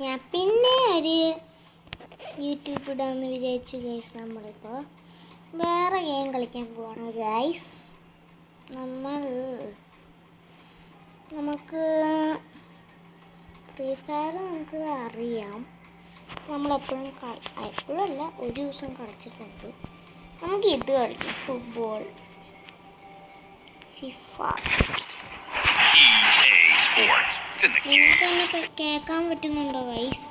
ഞാൻ പിന്നെ ഒരു യൂട്യൂബ് ഇടാമെന്ന് വിചാരിച്ചു ഗൈസ്. നമ്മളിപ്പോൾ വേറെ ഗെയിം കളിക്കാൻ പോവാണ് ഗൈസ്. നമുക്ക് ഫ്രീ ഫയർ നമുക്ക് അറിയാം, നമ്മളെപ്പോഴും എപ്പോഴല്ല ഒരു ദിവസം കളിച്ചിട്ടുണ്ട്. നമുക്ക് ഇത് കളിക്കാം, ഫുട്ബോൾ, ഫിഫ. നിങ്ങൾക്ക് തന്നെ കേൾക്കാൻ പറ്റുന്നുണ്ടോ ഗൈസ്?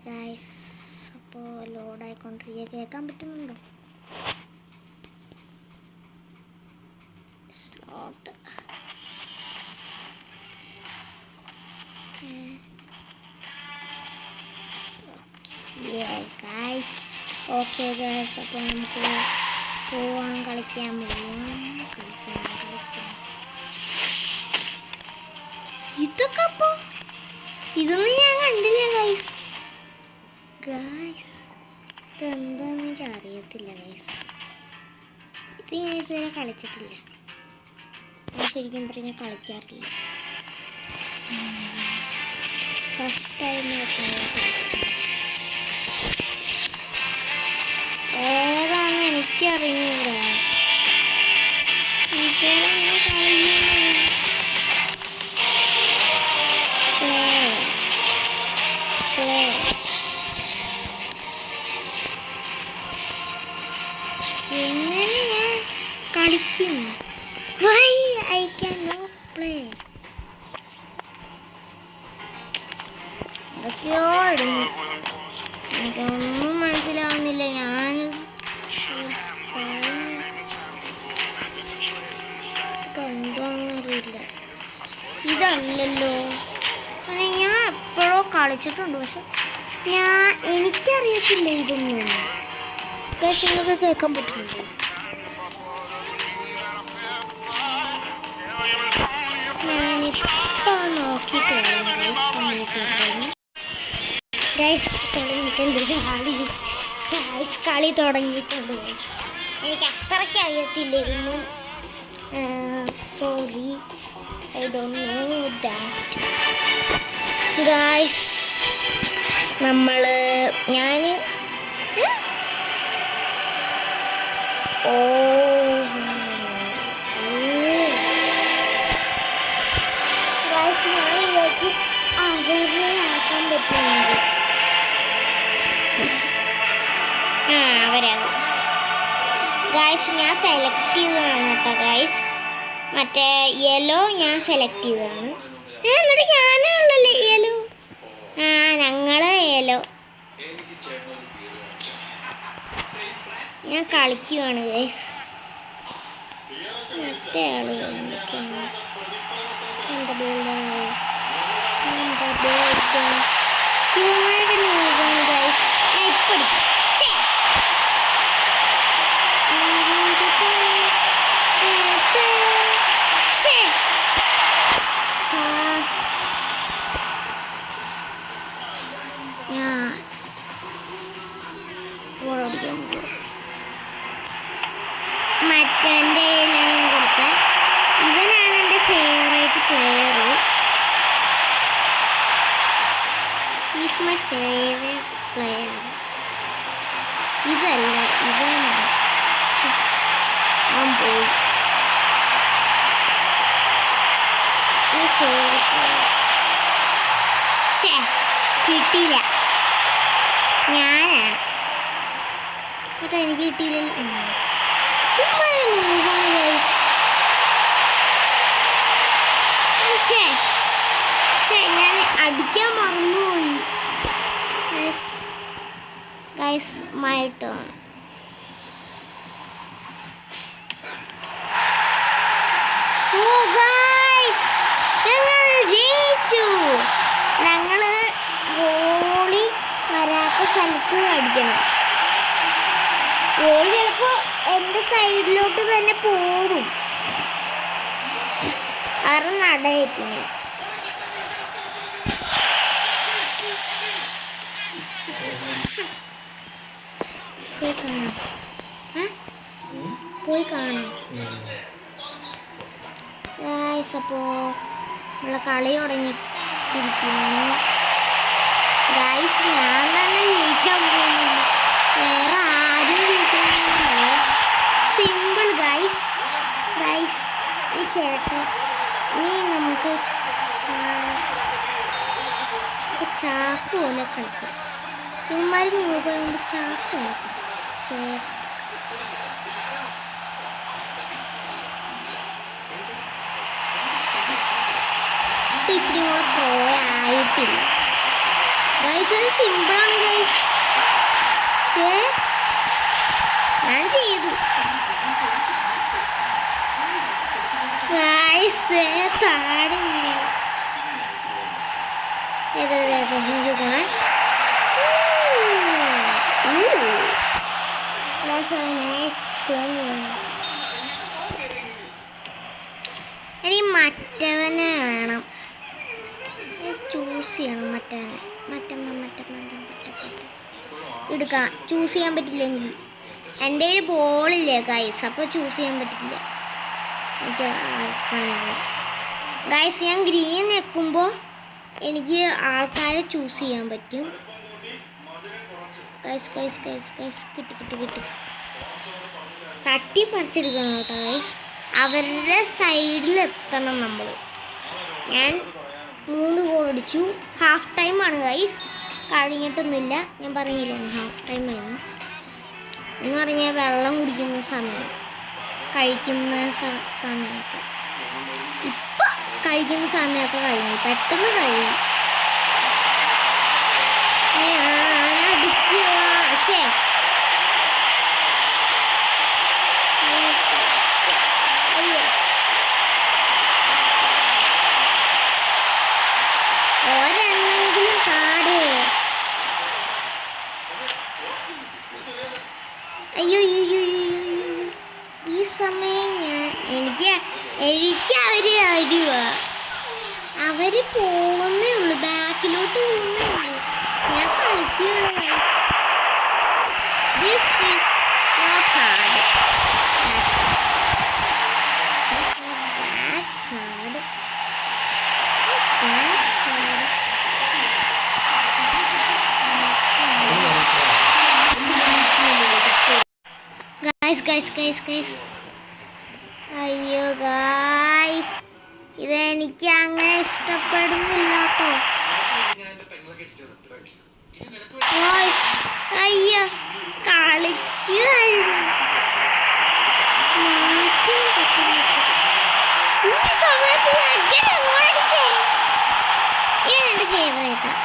ഗൈസ്, അപ്പോൾ ലോഡായിക്കൊണ്ടിരിക്കുക, കേൾക്കാൻ പറ്റുന്നുണ്ടോ? സ്ലോട്ട് ഓക്കെ ഗൈസ്, അപ്പോൾ നമുക്ക് പോവാൻ കളിക്കാൻ ഇതൊക്കെ അപ്പോൾ ഇതൊന്നും ഞാൻ കണ്ടില്ല ഗൈസ്. ഇതെന്താന്ന് എനിക്ക് അറിയത്തില്ല ഗൈസ്. ഇത് ഞാൻ ഇതുവരെ കളിച്ചിട്ടില്ല. ഞാൻ ശരിക്കും പറഞ്ഞാൽ കളിക്കാറില്ല. ഫസ്റ്റ് ടൈം ഏതാണെന്ന് എനിക്കറിയില്ല. എങ്ങനെ ഞാൻ കളിക്കും? Why I cannot play? എന്തൊക്കെയോ എനിക്കൊന്നും മനസ്സിലാവുന്നില്ല. എന്താണെന്നറിയില്ല. ഇതല്ലല്ലോ, ഞാൻ എപ്പോഴോ കളിച്ചിട്ടുണ്ട്, പക്ഷെ എനിക്കറിയത്തില്ല ഇതൊന്നും. നിങ്ങൾക്ക് കേൾക്കാൻ പറ്റുന്നുണ്ടോ? ഞാനിപ്പോൾ നോക്കിയിട്ട് വരാം ഗൈസ്. തുടങ്ങിയിട്ടുണ്ട് കളി തുടങ്ങിയിട്ടുണ്ട് ഗൈസ്. എനിക്ക് അത്രയ്ക്ക് അറിയത്തില്ലായിരുന്നു. Sorry, I don't know that guys. ഞാൻ വിചാരിച്ചു അവരെ ആക്കാൻ പറ്റുന്നുണ്ട്. അവരാകും ഗൈസ്. ഞാൻ സെലക്ട് ചെയ്തതാണ് കേട്ടോ ഗൈസ്. മറ്റേ യെല്ലോ ഞാൻ സെലക്ട് ചെയ്തതാണ്. എന്നിട്ട് ഞാനാണല്ലോ യെല്ലോ. ഞങ്ങള് യെല്ലോ. ഞാൻ കളിക്കുവാണ് ഗൈസ്. മറ്റേ ആള് എന്തൊക്കെയാണ് ഗൈസ്. ഞാൻ ഇപ്പം മറ്റേൻ്റെ കയ്യിലാണ് ഞാൻ കൊടുത്തത്. ഇവനാണ് എൻ്റെ favourite player. Is my favourite player. ഇതല്ല, ഇവനാണ്. ഞാൻ പോയി ഫേവറേറ്റ് പ്ലെയർ. കിട്ടിയില്ല. ഞാനാ കേട്ടോ, എനിക്ക് കിട്ടിയില്ല. ഞാൻ അടിക്കാൻ മറന്നുപോയി ഗൈസ്. My turn. ഞങ്ങൾ ജയിച്ചു. ഞങ്ങള് ഗോളി വരാത്ത സ്ഥലത്ത് അടിക്കണം. ഗോളി ചിലപ്പോ എൻ്റെ സൈഡിലോട്ട് തന്നെ പോരും. കാരണം നടയിപ്പിന് പോയി കാണാം ഗൈസ്. അപ്പോൾ നമ്മളെ കളി തുടങ്ങിയിരിക്കുകയാണ് ഗൈസ്. ഞാൻ തന്നെ ജയിക്കാൻ പോകുന്നില്ല, വേറെ ആരും ജയിക്കാൻ പോകുന്നില്ല. Simple guys. ഗൈസ് ഈ ചേട്ടൻ നമുക്ക് ചാക്ക് പോലെ കളിച്ചു. ഇവന്മാർ കൊണ്ട് ചാക്ക് പോലെ ഇച്ചിരി കൂടെ പ്രോ ആയിട്ടില്ല ഗൈസ്. ഇത് സിമ്പിളാണ് ഗൈസ്. ഞാൻ ചെയ്തു ഗൈസ്. താഴെ ഇനി മറ്റവനെ വേണം ചൂസ് ചെയ്യണം. മറ്റവനെ എടുക്കാം. ചൂസ് ചെയ്യാൻ പറ്റില്ലെങ്കിൽ എൻ്റെ കയ്യിൽ ബോളില്ലേ ഗൈസ്, അപ്പോൾ ചൂസ് ചെയ്യാൻ പറ്റില്ല എനിക്ക് ഗൈസ്. ഞാൻ ഗ്രീൻ ഞെക്കുമ്പോൾ എനിക്ക് ആൾക്കാരെ ചൂസ് ചെയ്യാൻ പറ്റും ഗൈസ്. കിട്ടി തട്ടി പറിച്ചെടുക്കണം കേട്ടോ ഗൈസ്. അവരുടെ സൈഡിൽ എത്തണം നമ്മൾ. ഞാൻ 3 ഗോൾ അടിച്ചു. ഹാഫ് ടൈമാണ് ഗൈസ്, കഴിഞ്ഞിട്ടൊന്നുമില്ല. ഞാൻ പറഞ്ഞില്ല ഹാഫ് ടൈമായിരുന്നു എന്ന് പറഞ്ഞാൽ വെള്ളം കുടിക്കുന്ന സമയം, കഴിക്കുന്ന സമയമൊക്കെ. ഇപ്പം കഴിക്കുന്ന സമയമൊക്കെ കഴിഞ്ഞു, പെട്ടെന്ന് കഴിയും. ഞാനടിക്കുക പക്ഷേ ഒരെണ്ണെങ്കിലും താടേ. അയ്യോ ഈ സമയം എനിക്ക് അവര് അവര് പോകുന്നേ ഉള്ളൂ, ബാക്കിലോട്ട് പോകുന്നേ ഉള്ളൂ. ഞാൻ കളിക്കുകയാണ് guys. This is not hard. Guys അയ്യോ ഗൈസ്, ഇതെനിക്ക് അങ്ങനെ ഇഷ്ടപ്പെടുന്നില്ല കേട്ടോ. അയ്യോ കളിക്കുമായിരുന്നു, മാറ്റാൻ പറ്റുന്നില്ല ഈ സമയത്ത്. ഇവനെൻ്റെ ഫേവറേറ്റാണ്,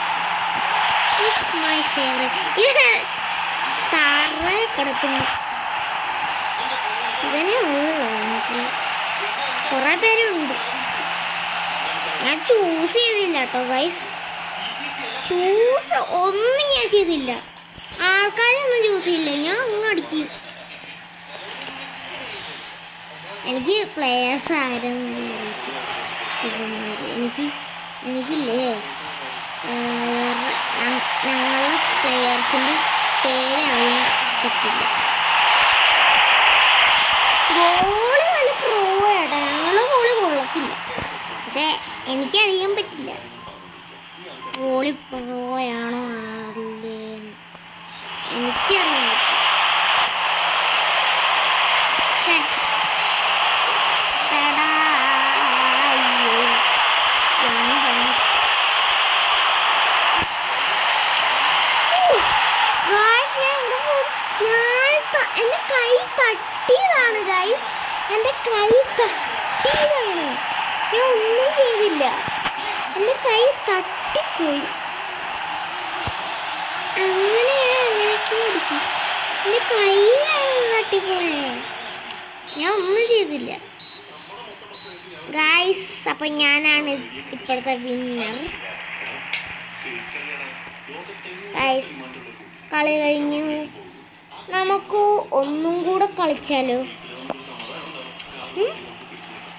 ഈസ് മൈ ഫേവറേറ്റ്. ഇവൻ താഴെ കിടക്കുന്നു. ഇവനെ ഉള്ളൂ, എനിക്ക് കുറേ പേരുണ്ട്. ഞാൻ ചൂസ് ചെയ്തില്ല കേട്ടോ ഗൈസ്. ചൂസ് ഒന്നും ഞാൻ ചെയ്തില്ല, ആൾക്കാരൊന്നും ചൂസ് ചെയ്യില്ല. ഞാൻ അങ്ങ് അടിക്കും. എനിക്ക് പ്ലെയേഴ്സ് ആരെന്നില്ല, എനിക്കില്ലേ ഞങ്ങളുടെ പ്ലെയേഴ്സിൻ്റെ പേര് അറിയാൻ പറ്റില്ല. ഗോളി നല്ല പ്രോയാട്ടോ, ഞങ്ങളുടെ ഗോളി കൊള്ളത്തില്ല, പക്ഷെ എനിക്കറിയാൻ പറ്റില്ല ഗോളി പ്രോയാണോ അല്ലേ, എനിക്കറിയാൻ പറ്റില്ല. പക്ഷേ എൻ്റെ കൈ തട്ടിയതാണ് ഗൈസ്, എൻ്റെ കൈ തട്ടിയതാണ്, ഞാൻ ഒന്നും ചെയ്തില്ല. എൻ്റെ കൈ തട്ടിപ്പോയി, അങ്ങനെയൊക്കെ അടിച്ചു. എൻ്റെ കൈയാണ് തട്ടിപ്പോയേ, ഞാൻ ഒന്നും ചെയ്തില്ല ഗൈസ്. അപ്പം ഞാനാണ് ഇപ്പോഴത്തെ വിന്നർ ഗൈസ്. കളി കഴിഞ്ഞു, നമുക്ക് ഒന്നും കൂടെ കളിച്ചാലോ?